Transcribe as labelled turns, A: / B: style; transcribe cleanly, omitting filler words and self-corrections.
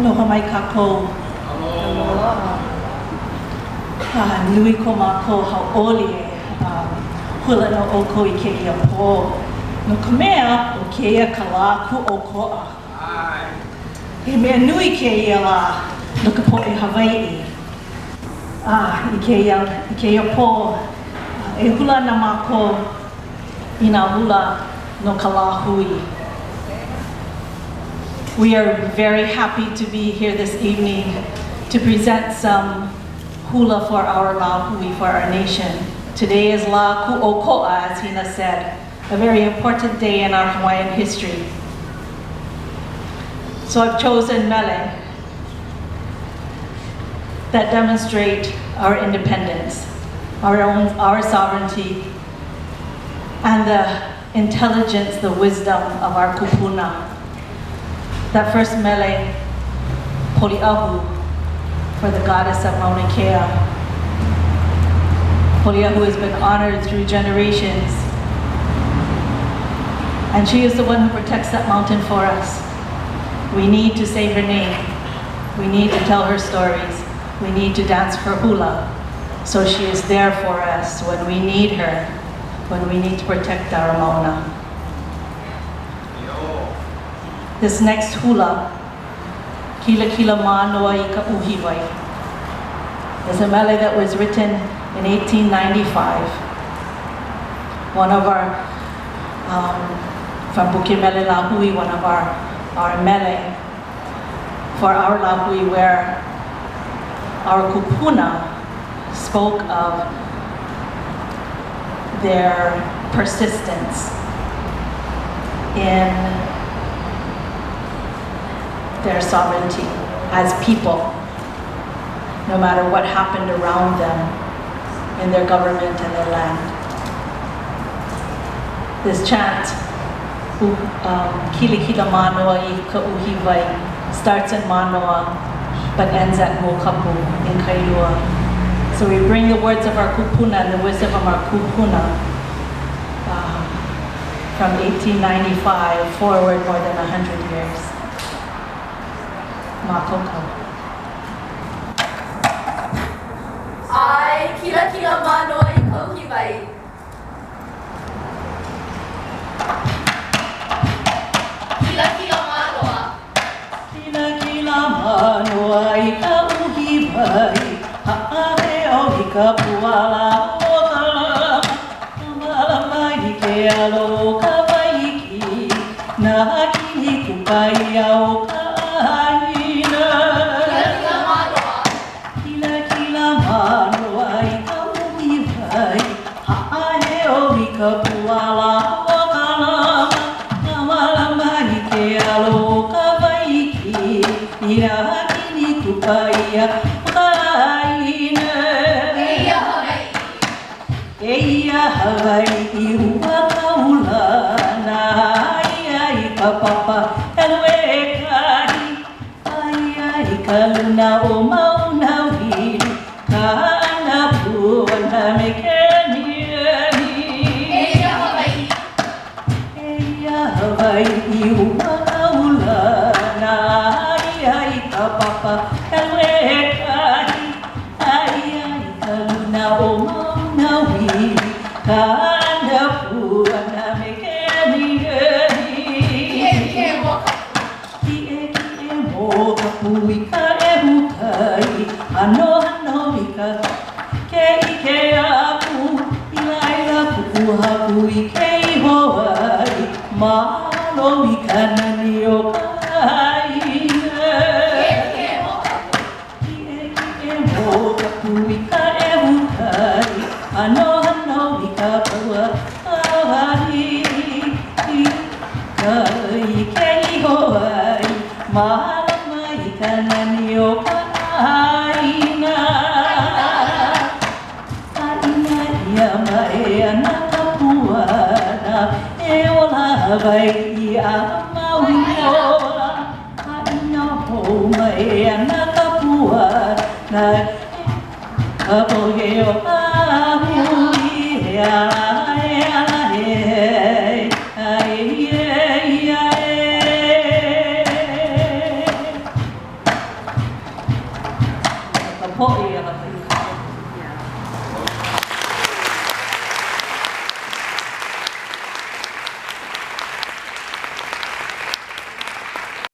A: Aloha mai kākou. Nui ko mākou hauʻoli hula no ʻoukou I kēia pō. No ka mea o kēia ka lā kuʻokoʻa. He mea nui kēia lā no ka poʻe Hawaiʻi. I kēia pō e hula na mākou I nā hula no ka lā hui. We are very happy to be here this evening to present some hula for our lā hui, for our nation. Today is lā kuʻokoʻa, as Hina said, a very important day in our Hawaiian history. So I've chosen mele that demonstrate our independence, our sovereignty, and the intelligence, the wisdom of our kupuna. That first mele, Poliahu, for the goddess of Mauna Kea. Poliahu has been honored through generations, and she is the one who protects that mountain for us. We need to say her name. We need to tell her stories. We need to dance her hula, so she is there for us when we need her, when we need to protect our mauna. This next hula, Kilakila Mānoa I ka Uhiwai, is a mele that was written in 1895. One of our, from Buke Mele La Hui, one of our mele for our La Hui, where our kupuna spoke of their persistence in their sovereignty as people, no matter what happened around them in their government and their land. This chant, Kilakila Mānoa I ka Uhiwai, starts in Mānoa but ends at Mokapu in Kailua. So we bring the words of our kupuna and the wisdom of our kupuna from 1895 forward more than 100 years. Mākoko.
B: Ai, Kilakila Mānoa I ka Uhiwai. Kilakila Mānoa.
A: Kilakila Mānoa I ka Uhiwai. Ha'ahe o I ka puala o ka lama. Malama I ke alo ka waiki. Na kini kupai au ka Hawaii ua kaulana ai ka papa elwe kai ai ka luna o mauna wili ka ana puana me ke niani Hawaii ua kaulana ai ka papa elwe kai ai ka luna o mauna wili Kana puana me ke niani Kie mo ka pui ka e hukai Ano I ka ke I ke aku Ilaila puku haku I ke I hoai Malo I ka nani o kaina Kie mo ka pui ka e hukai Ano Kapua ahari kai kei hoai mahalo mai kanani o kaina aina ia mai ana kapuana e ola vai ia mauiola aina ho mai ana kapuana kapoge o poʻi ala mai